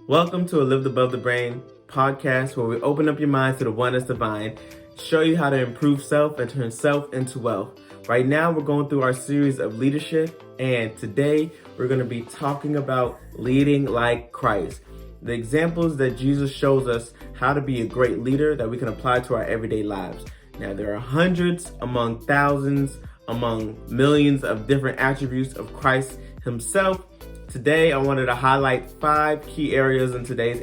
Welcome to a Lived Above the Brain podcast where we open up your mind to the oneness divine, show you how to improve self and turn self into wealth. Right now, we're going through our series of leadership, and today we're going to be talking about leading like Christ. The examples that Jesus shows us how to be a great leader that we can apply to our everyday lives. Now, there are hundreds among thousands, among millions of different attributes of Christ himself. Today, I wanted to highlight 5 key areas in today's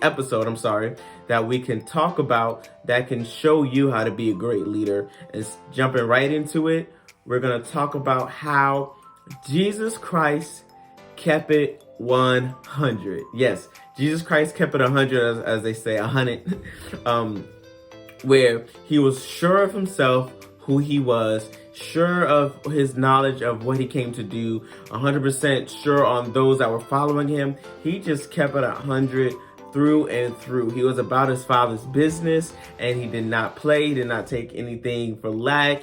episode, that we can talk about that can show you how to be a great leader. And jumping right into it, we're going to talk about how Jesus Christ kept it 100. Yes, Jesus Christ kept it 100, as they say, 100, where he was sure of himself, who he was, sure of his knowledge of what he came to do, 100% sure on those that were following him. He just kept it 100 through and through. He was about his Father's business, and he did not play. He did not take anything for lack.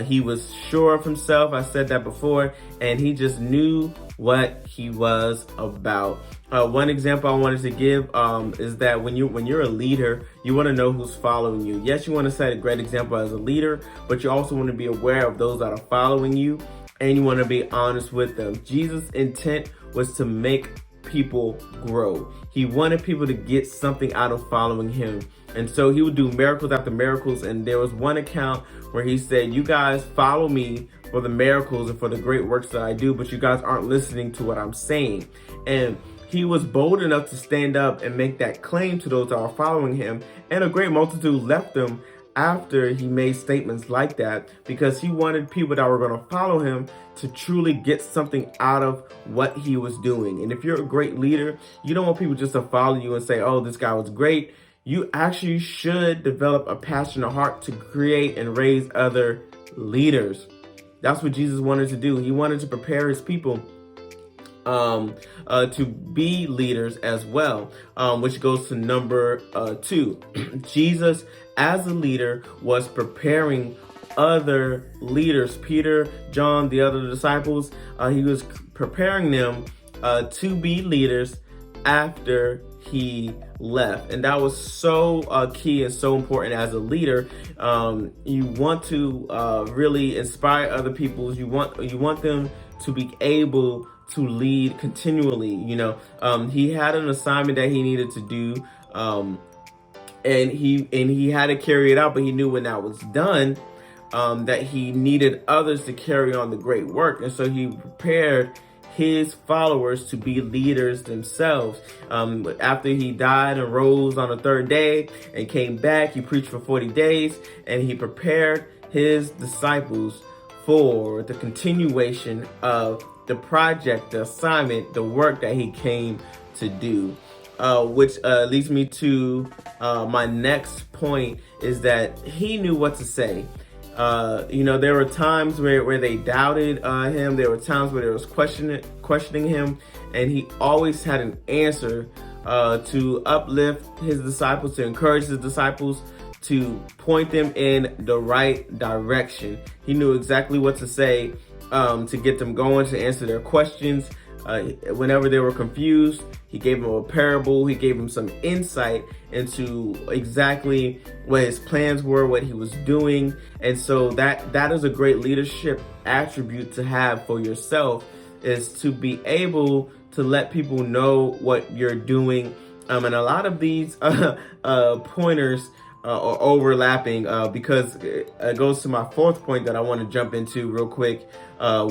He was sure of himself. I said that before, and he just knew what he was about. One example I wanted to give is that when you're a leader, you want to know who's following you. Yes, you want to set a great example as a leader, but you also want to be aware of those that are following you, and you want to be honest with them. Jesus' intent was to make people grow. He wanted people to get something out of following him. And so he would do miracles after miracles. And there was one account where he said, "You guys follow me for the miracles and for the great works that I do, but you guys aren't listening to what I'm saying." And he was bold enough to stand up and make that claim to those that are following him. And a great multitude left him after he made statements like that, because he wanted people that were going to follow him to truly get something out of what he was doing. And if you're a great leader, you don't want people just to follow you and say, "Oh, this guy was great." You actually should develop a passion, a heart to create and raise other leaders. That's what Jesus wanted to do. He wanted to prepare his people to be leaders as well, which goes to number 2. Jesus, as a leader, was preparing other leaders. Peter, John, the other disciples, he was preparing them to be leaders after he left. And that was so key and so important as a leader. You want to really inspire other people. You want them to be able to lead continually. He had an assignment that he needed to do, and he had to carry it out, but he knew when that was done, that he needed others to carry on the great work. And so he prepared his followers to be leaders themselves. After he died and rose on the 3rd day and came back, he preached for 40 days, and he prepared his disciples for the continuation of the project, the assignment, the work that he came to do. Which leads me to my next point, is that he knew what to say. There were times where they doubted him. There were times where they was questioning him, and he always had an answer to uplift his disciples, to encourage his disciples, to point them in the right direction. He knew exactly what to say to get them going, to answer their questions. Whenever they were confused, he gave them a parable. He gave them some insight into exactly what his plans were, what he was doing. And so that is a great leadership attribute to have for yourself, is to be able to let people know what you're doing. And a lot of these pointers are overlapping, because it goes to my 4th point that I want to jump into real quick,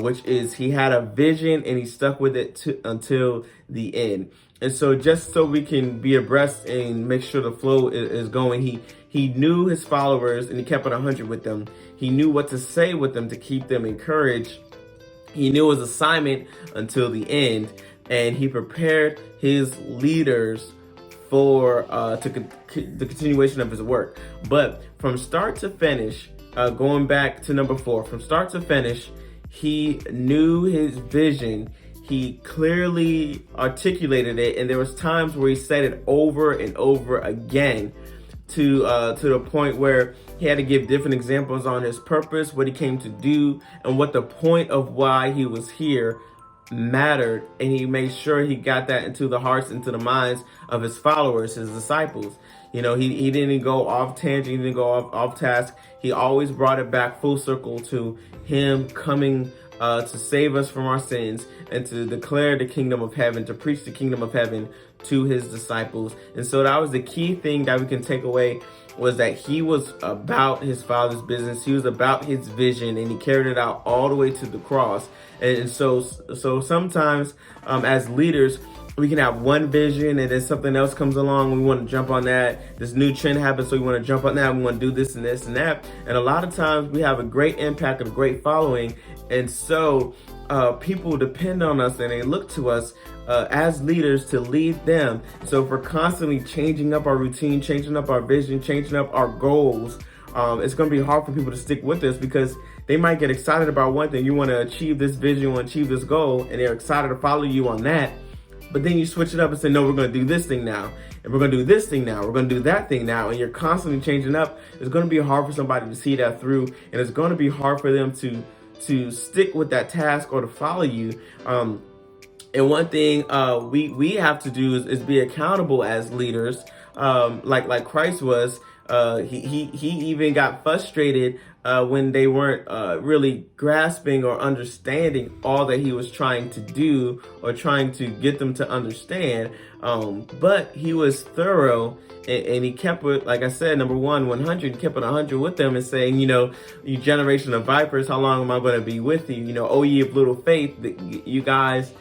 which is he had a vision and he stuck with it until the end. And so just so we can be abreast and make sure the flow is going, he knew his followers and he kept it 100 with them. He knew what to say with them to keep them encouraged. He knew his assignment until the end, and he prepared his leaders for the continuation of his work. But from start to finish, going back to number 4, from start to finish, he knew his vision. He clearly articulated it, and there was times where he said it over and over again, to the point where he had to give different examples on his purpose, what he came to do, and what the point of why he was here mattered, and he made sure he got that into the hearts, into the minds of his followers, his disciples. He didn't go off tangent, he didn't go off task. He always brought it back full circle to him coming to save us from our sins and to declare the kingdom of heaven, to preach the kingdom of heaven to his disciples. And so that was the key thing that we can take away, was that he was about his Father's business. He was about his vision, and he carried it out all the way to the cross. And so sometimes as leaders, we can have one vision and then something else comes along. We want to jump on that. This new trend happens, so we want to jump on that. We want to do this and this and that. And a lot of times we have a great impact, a great following. And so people depend on us and they look to us as leaders to lead them. So if we're constantly changing up our routine, changing up our vision, changing up our goals, it's going to be hard for people to stick with us, because they might get excited about one thing. You want to achieve this vision, you want to achieve this goal, and they're excited to follow you on that. But then you switch it up and say, no, we're going to do this thing now. And we're going to do this thing now. We're going to do that thing now. And you're constantly changing up. It's going to be hard for somebody to see that through. And it's going to be hard for them to stick with that task or to follow you. And one thing we have to do is be accountable as leaders, like Christ was. He even got frustrated when they weren't really grasping or understanding all that he was trying to do or trying to get them to understand. But he was thorough, and he kept it, like I said, number 100, he kept it 100 with them and saying, you generation of vipers, how long am I going to be with you? Oh, ye of little faith, you guys.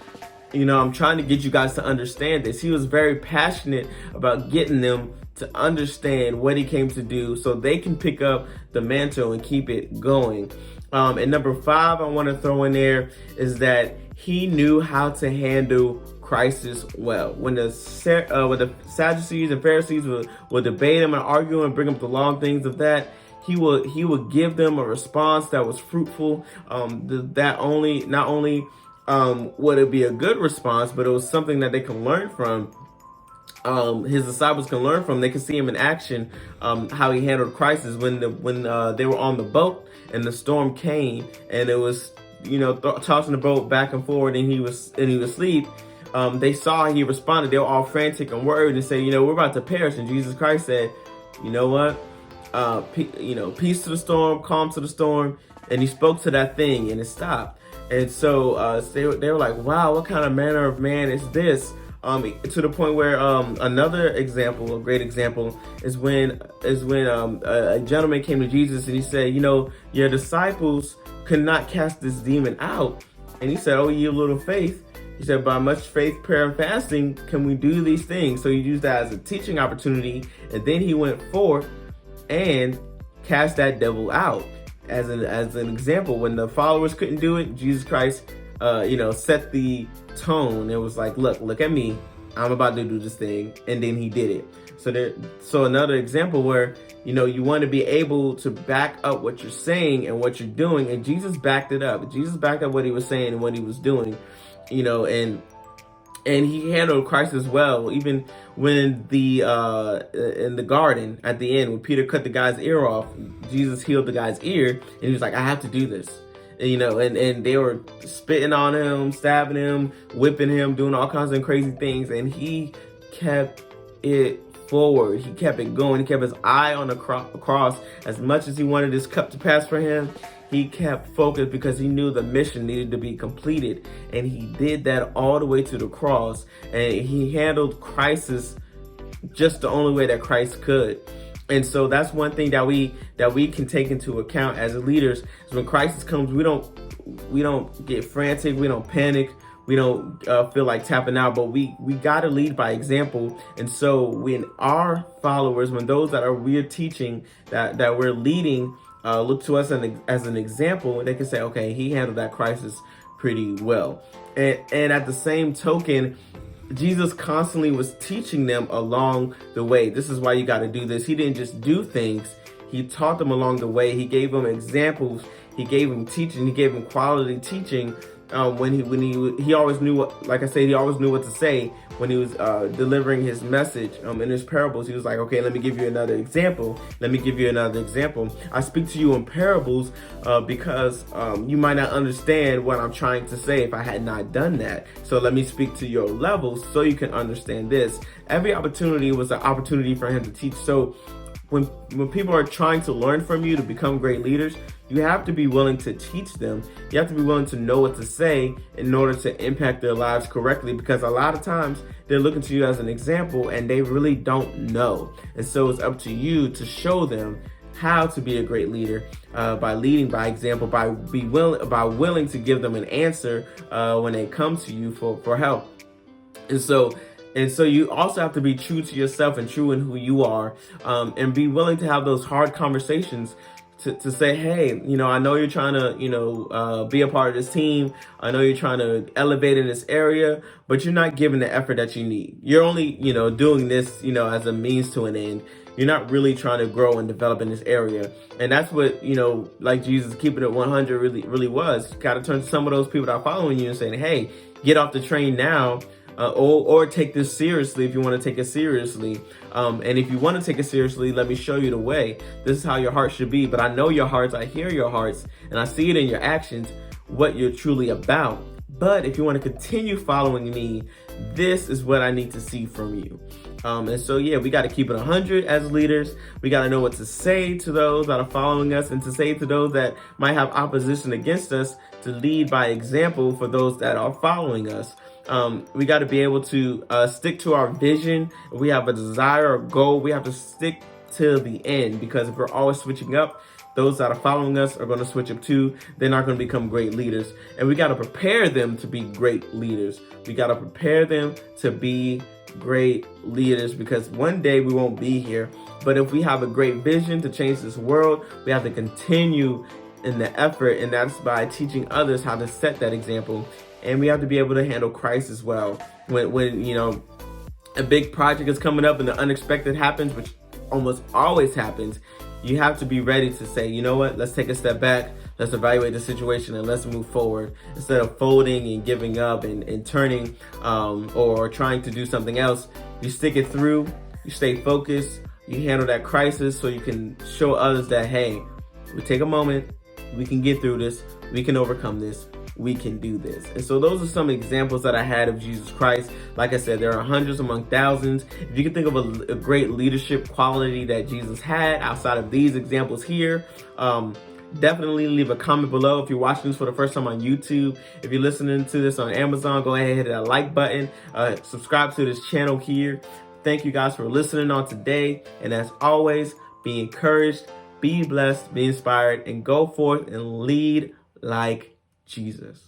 I'm trying to get you guys to understand this. He was very passionate about getting them to understand what he came to do so they can pick up the mantle and keep it going. And number 5 I want to throw in there is that he knew how to handle crisis well. When the Sadducees and Pharisees would debate him and argue and bring up the law and things of that, he would give them a response that was fruitful. Not only would it be a good response, but it was something that they can learn from. His disciples can learn from. They can see him in action, how he handled crisis when they were on the boat and the storm came and it was tossing the boat back and forward and he was asleep. They saw how he responded. They were all frantic and worried and say, we're about to perish. And Jesus Christ said, you know what? Peace to the storm, calm to the storm. And he spoke to that thing and it stopped. And so they were like, wow, what kind of manner of man is this? To the point where another example, a great example, is when a gentleman came to Jesus and he said, your disciples could not cast this demon out. And he said, oh, ye of little faith. He said, by much faith, prayer, and fasting, can we do these things? So he used that as a teaching opportunity. And then he went forth and cast that devil out. As an example, when the followers couldn't do it, Jesus Christ, set the tone. It was like, look at me. I'm about to do this thing. And then he did it. So another example where, you want to be able to back up what you're saying and what you're doing. And Jesus backed it up. Jesus backed up what he was saying and what he was doing, and he handled Christ as well. Even when in the garden at the end, when Peter cut the guy's ear off, Jesus healed the guy's ear, and he was like, I have to do this. And they were spitting on him, stabbing him, whipping him, doing all kinds of crazy things. And he kept it forward. He kept it going. He kept his eye on the cross. As much as he wanted this cup to pass for him, he kept focused because he knew the mission needed to be completed. And he did that all the way to the cross. And he handled crisis just the only way that Christ could. And so that's one thing that we can take into account as leaders, is when crisis comes, we don't get frantic, we don't panic, we don't feel like tapping out, but we got to lead by example. And so when our followers, when those that we're teaching, that we're leading, look to us as an example, they can say, okay, he handled that crisis pretty well. And at the same token, Jesus constantly was teaching them along the way. This is why you got to do this. He didn't just do things. He taught them along the way. He gave them examples. He gave them teaching. He gave them quality teaching He always knew what, like I said, he always knew what to say when he was delivering his message in his parables. He was like, okay, let me give you another example. Let me give you another example. I speak to you in parables because you might not understand what I'm trying to say if I had not done that. So let me speak to your level so you can understand this. Every opportunity was an opportunity for him to teach. So when people are trying to learn from you to become great leaders, you have to be willing to teach them. You have to be willing to know what to say in order to impact their lives correctly, because a lot of times they're looking to you as an example and they really don't know. And so it's up to you to show them how to be a great leader by leading by example, by willing to give them an answer when they come to you for help. And so you also have to be true to yourself and true in who you are, and be willing to have those hard conversations to say, hey, I know you're trying to, be a part of this team. I know you're trying to elevate in this area, but you're not giving the effort that you need. You're only, doing this, as a means to an end. You're not really trying to grow and develop in this area. And that's what, like Jesus keeping it 100 really was. Got to turn to some of those people that are following you and saying, hey, get off the train now. Or take this seriously if you want to take it seriously. And if you want to take it seriously, let me show you the way. This is how your heart should be. But I know your hearts, I hear your hearts, and I see it in your actions, what you're truly about. But if you want to continue following me, this is what I need to see from you. And so, yeah, we got to keep it 100 as leaders. We got to know what to say to those that are following us and to say to those that might have opposition against us, to lead by example for those that are following us. We got to be able to stick to our vision. If we have a desire or goal, we have to stick till the end, because if we're always switching up, those that are following us are going to switch up too. They're not going to become great leaders. And we got to prepare them to be great leaders. We got to prepare them to be great leaders, because one day we won't be here. But if we have a great vision to change this world, we have to continue in the effort, and that's by teaching others how to set that example. And we have to be able to handle crisis as well. When a big project is coming up and the unexpected happens, which almost always happens, you have to be ready to say, you know what, let's take a step back, let's evaluate the situation, and let's move forward. Instead of folding and giving up and turning or trying to do something else, you stick it through, you stay focused, you handle that crisis so you can show others that, hey, we take a moment, we can get through this, we can overcome this, we can do this. And so those are some examples that I had of Jesus Christ. Like I said, there are hundreds among thousands. If you can think of a great leadership quality that Jesus had outside of these examples here, definitely leave a comment below. If you're watching this for the first time on YouTube, if you're listening to this on Amazon, go ahead and hit that like button, subscribe to this channel here. Thank you guys for listening on today. And as always, be encouraged, be blessed, be inspired, and go forth and lead like Jesus.